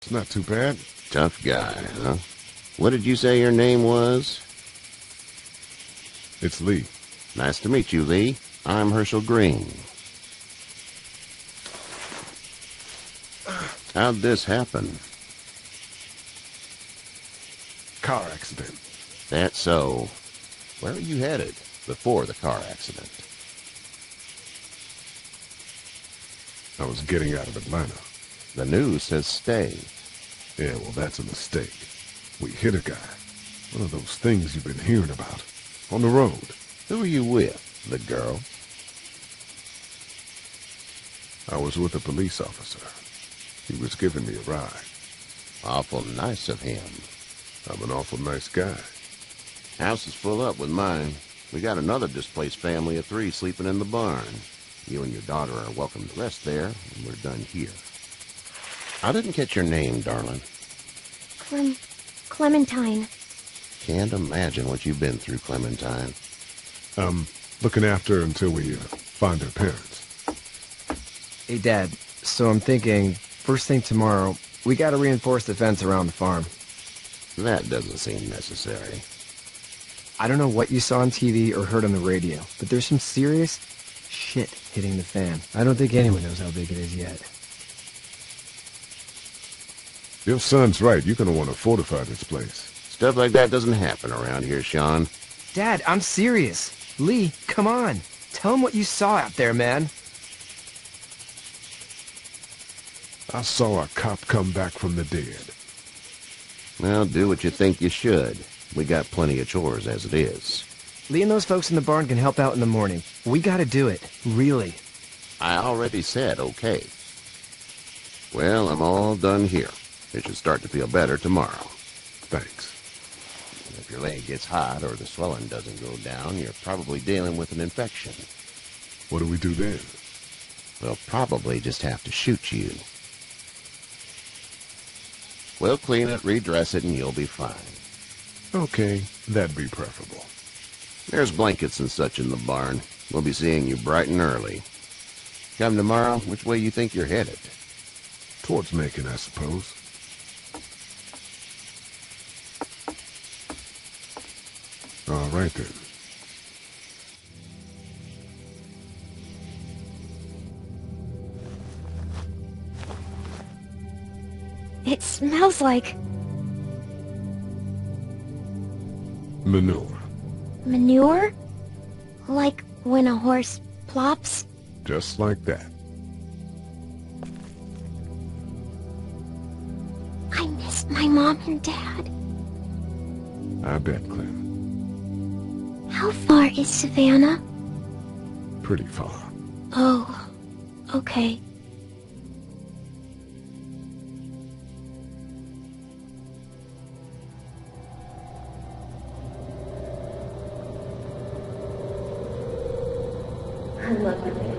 It's not too bad. Tough guy, huh? What did you say your name was? It's Lee. Nice to meet you, Lee. I'm Herschel Green. How'd this happen? Car accident. That's so. Where are you headed before the car accident? I was getting out of Atlanta. The news says stay. Yeah, well, that's a mistake. We hit a guy. One of those things you've been hearing about. On the road. Who are you with? The girl? I was with a police officer. He was giving me a ride. Awful nice of him. I'm an awful nice guy. House is full up with mine. We got another displaced family of 3 sleeping in the barn. You and your daughter are welcome to rest there, and we're done here. I didn't catch your name, darling. Clementine. Can't imagine what you've been through, Clementine. Looking after her until we find her parents. Hey, Dad. So I'm thinking, first thing tomorrow, we gotta reinforce the fence around the farm. That doesn't seem necessary. I don't know what you saw on TV or heard on the radio, but there's some serious shit hitting the fan. I don't think anyone knows how big it is yet. Your son's right. You're gonna want to fortify this place. Stuff like that doesn't happen around here, Sean. Dad, I'm serious. Lee, come on. Tell him what you saw out there, man. I saw a cop come back from the dead. Well, do what you think you should. We got plenty of chores as it is. Lee and those folks in the barn can help out in the morning. We gotta do it. Really. I already said okay. Well, I'm all done here. It should start to feel better tomorrow. Thanks. And if your leg gets hot or the swelling doesn't go down, you're probably dealing with an infection. What do we do then? We'll probably just have to shoot you. We'll clean it, redress it, and you'll be fine. Okay, that'd be preferable. There's blankets and such in the barn. We'll be seeing you bright and early. Come tomorrow, which way you think you're headed? Towards Macon, I suppose. All right, then. It smells like... Manure. manure? Like when a horse plops? Just like that. I miss my mom and dad. I bet, Clem. How far is Savannah? Pretty far. Oh, okay. I love you, baby.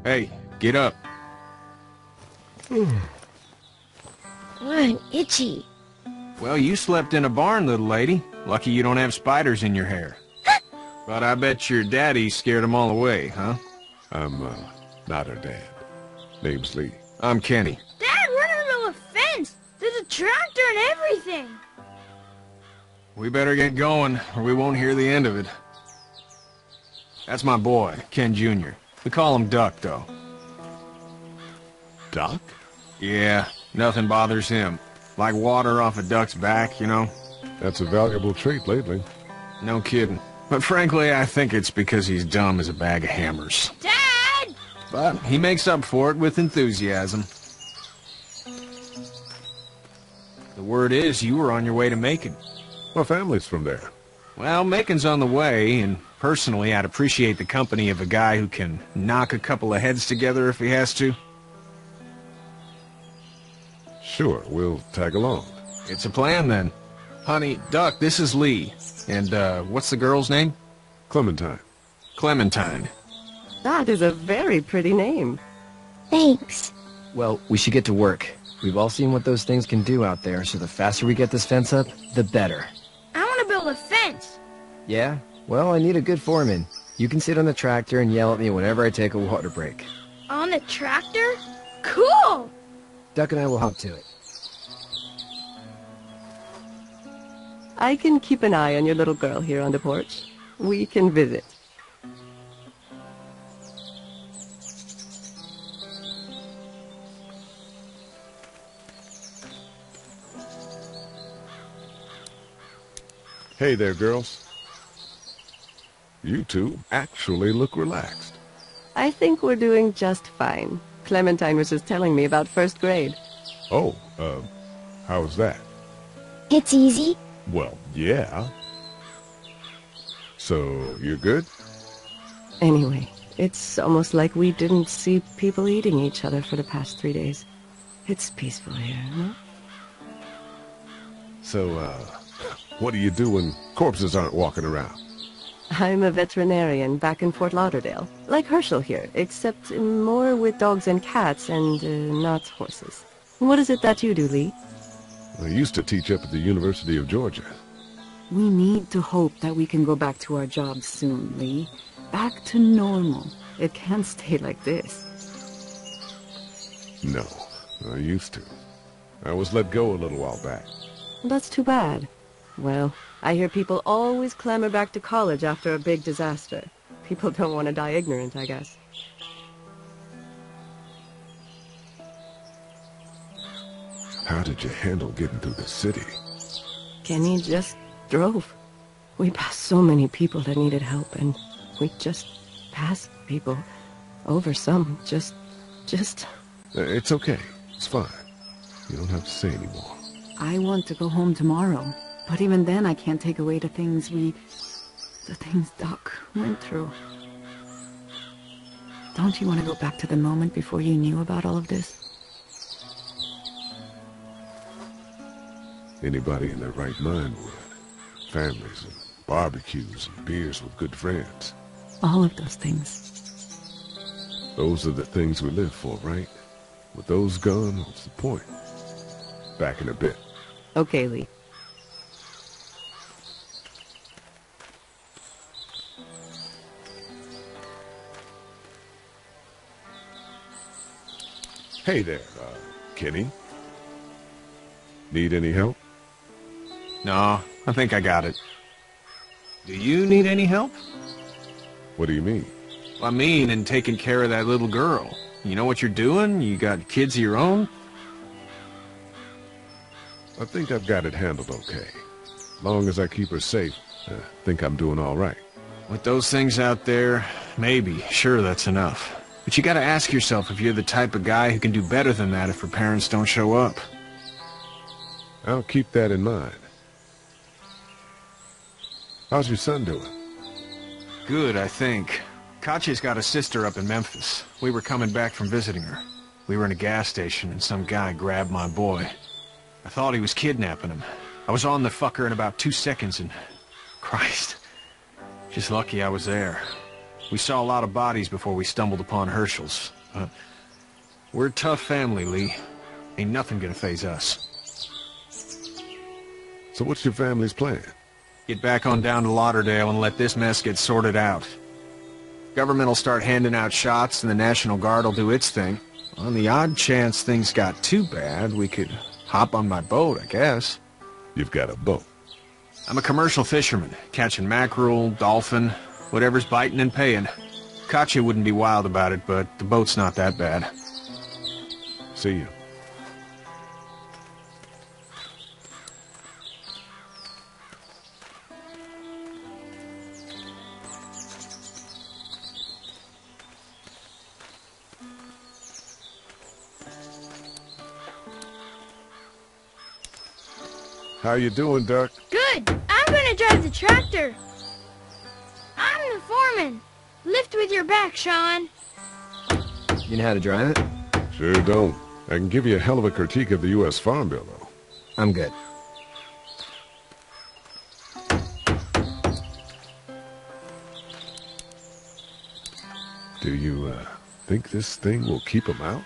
Hey, get up. I'm itchy. Well, you slept in a barn, little lady. Lucky you don't have spiders in your hair. But I bet your daddy scared them all away, huh? I'm, not her dad. Name's Lee. I'm Kenny. Dad, we're under a fence. There's a tractor and everything. We better get going, or we won't hear the end of it. That's my boy, Ken Jr. We call him Duck, though. Doc? Yeah, nothing bothers him. Like water off a duck's back, you know? That's a valuable trait lately. No kidding. But frankly, I think it's because he's dumb as a bag of hammers. Dad! But he makes up for it with enthusiasm. The word is you were on your way to Macon. My family's from there. Well, Macon's on the way, and personally, I'd appreciate the company of a guy who can knock a couple of heads together if he has to. Sure, we'll tag along. It's a plan, then. Honey, Duck, this is Lee. And, what's the girl's name? Clementine. Clementine. That is a very pretty name. Thanks. Well, we should get to work. We've all seen what those things can do out there, so the faster we get this fence up, the better. I want to build a fence. Yeah? Well, I need a good foreman. You can sit on the tractor and yell at me whenever I take a water break. On the tractor? Cool! Duck and I will hop to it. I can keep an eye on your little girl here on the porch. We can visit. Hey there, girls. You two actually look relaxed. I think we're doing just fine. Clementine was just telling me about first grade. Oh, how was that? It's easy. Well, yeah. So, you're good? Anyway, it's almost like we didn't see people eating each other for the past 3 days. It's peaceful here, no? So, what do you do when corpses aren't walking around? I'm a veterinarian back in Fort Lauderdale. Like Herschel here, except more with dogs and cats and not horses. What is it that you do, Lee? I used to teach up at the University of Georgia. We need to hope that we can go back to our jobs soon, Lee. Back to normal. It can't stay like this. No, I used to. I was let go a little while back. That's too bad. Well, I hear people always clamor back to college after a big disaster. People don't want to die ignorant, I guess. How did you handle getting through the city? Kenny just drove. We passed so many people that needed help, and we just passed people. Over some, just... It's okay. It's fine. You don't have to say anymore. I want to go home tomorrow. But even then, I can't take away the things Doc went through. Don't you want to go back to the moment before you knew about all of this? Anybody in their right mind would. Families and barbecues and beers with good friends. All of those things. Those are the things we live for, right? With those gone, what's the point? Back in a bit. Okay, Lee. Hey there, Kenny. Need any help? No, I think I got it. Do you need any help? What do you mean? I mean, in taking care of that little girl. You know what you're doing? You got kids of your own? I think I've got it handled okay. Long as I keep her safe, I think I'm doing all right. With those things out there, maybe, sure, that's enough. But you gotta ask yourself if you're the type of guy who can do better than that if her parents don't show up. I'll keep that in mind. How's your son doing? Good, I think. Katya's got a sister up in Memphis. We were coming back from visiting her. We were in a gas station and some guy grabbed my boy. I thought he was kidnapping him. I was on the fucker in about 2 seconds and... Christ. Just lucky I was there. We saw a lot of bodies before we stumbled upon Herschel's. We're a tough family, Lee. Ain't nothing gonna faze us. So what's your family's plan? Get back on down to Lauderdale and let this mess get sorted out. Government will start handing out shots and the National Guard will do its thing. On the odd chance things got too bad, we could hop on my boat, I guess. You've got a boat. I'm a commercial fisherman, catching mackerel, dolphin, whatever's biting and paying. Katya wouldn't be wild about it, but the boat's not that bad. See you. How you doing, Duck? Good. I'm gonna drive the tractor. I'm the foreman. Lift with your back, Sean. You know how to drive it? Sure don't. I can give you a hell of a critique of the U.S. Farm Bill, though. I'm good. Do you, Think this thing will keep him out?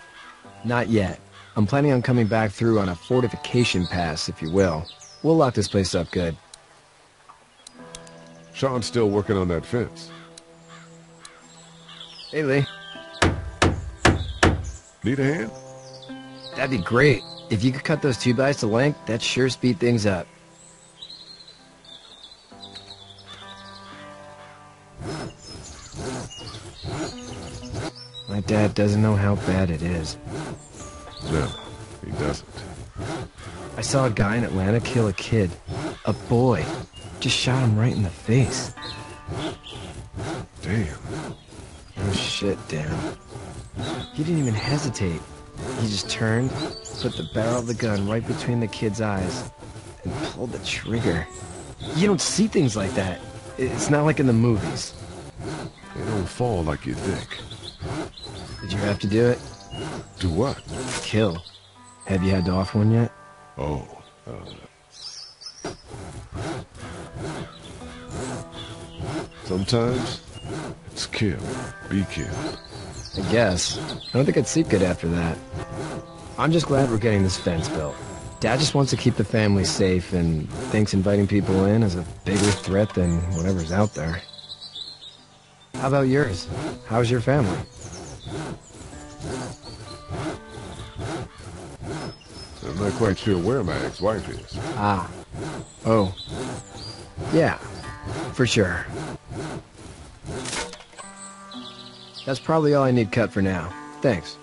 Not yet. I'm planning on coming back through on a fortification pass, if you will. We'll lock this place up good. Sean's still working on that fence. Hey, Lee. Need a hand? That'd be great. If you could cut those 2x to length, that'd sure speed things up. My dad doesn't know how bad it is. No, he doesn't. I saw a guy in Atlanta kill a kid. A boy. Just shot him right in the face. Damn. Oh shit, Dan. He didn't even hesitate. He just turned, put the barrel of the gun right between the kid's eyes, and pulled the trigger. You don't see things like that. It's not like in the movies. They don't fall like you think. Did you have to do it? Do what? Kill. Have you had to offer one yet? Oh, sometimes it's kill. Be killed. I guess. I don't think I'd sleep good after that. I'm just glad we're getting this fence built. Dad just wants to keep the family safe and thinks inviting people in is a bigger threat than whatever's out there. How about yours? How's your family? I'm not quite sure where my ex-wife is. Ah. Oh. Yeah. For sure. That's probably all I need cut for now. Thanks.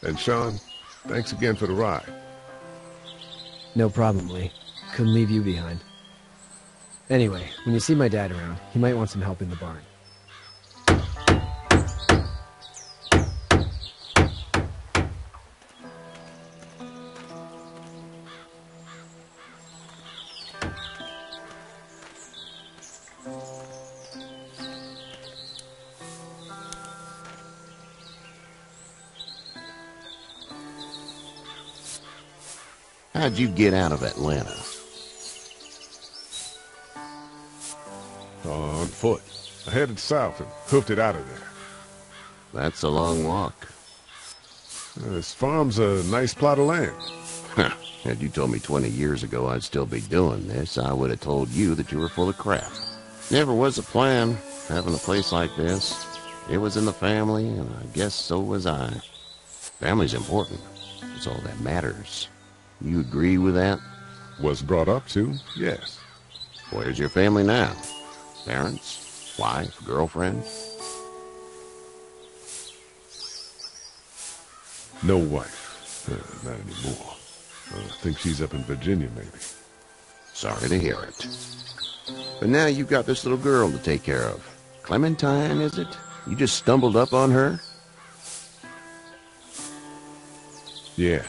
And Sean, thanks again for the ride. No problem, Lee. Couldn't leave you behind. Anyway, when you see my dad around, he might want some help in the barn. How'd you get out of Atlanta? On foot. I headed south and hoofed it out of there. That's a long walk. This farm's a nice plot of land. Had you told me 20 years ago I'd still be doing this, I would have told you that you were full of crap. Never was a plan, having a place like this. It was in the family, and I guess so was I. Family's important. It's all that matters. You agree with that? Was brought up to, yes. Where's your family now? Parents? Wife? Girlfriend? No wife. Not anymore. I think she's up in Virginia, maybe. Sorry to hear it. But now you've got this little girl to take care of. Clementine, is it? You just stumbled up on her? Yeah.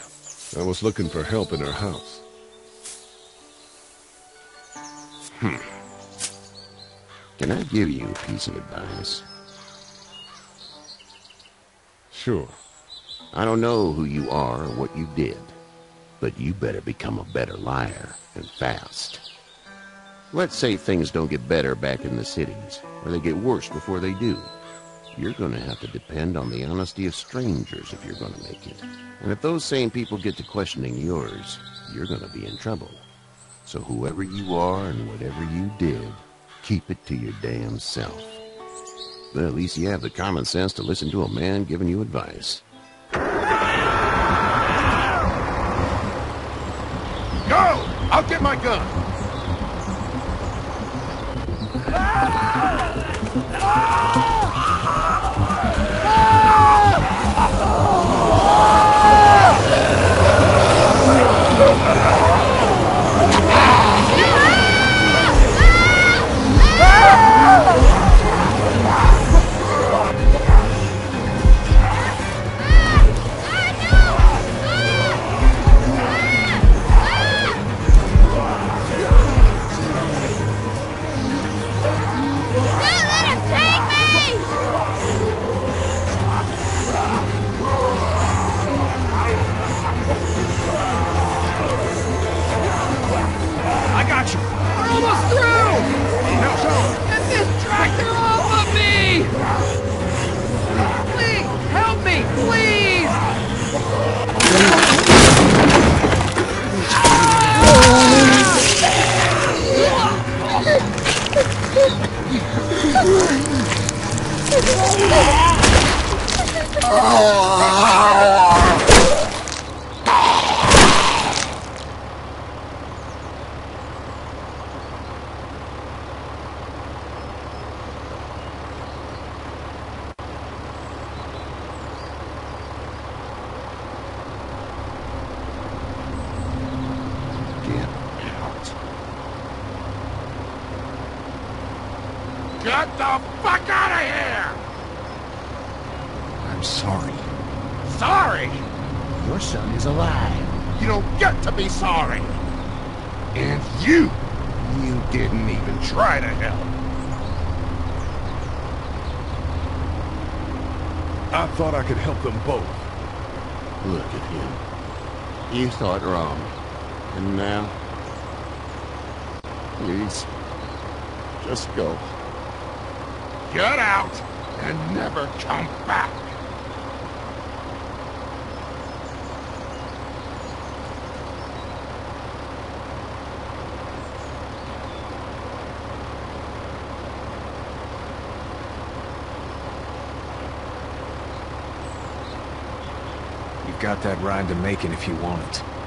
I was looking for help in her house. Can I give you a piece of advice? Sure. I don't know who you are or what you did, but you better become a better liar, and fast. Let's say things don't get better back in the cities, or they get worse before they do. You're going to have to depend on the honesty of strangers if you're going to make it. And if those same people get to questioning yours, you're going to be in trouble. So whoever you are and whatever you did, keep it to your damn self. But at least you have the common sense to listen to a man giving you advice. Go! I'll get my gun! Get the fuck out of here! I'm sorry. Sorry? Your son is alive. You don't get to be sorry. And you didn't even try to help. I thought I could help them both. Look at him. You thought wrong. And now... Please, just go. Get out and never come back. You've got that ride to Macon if you want it.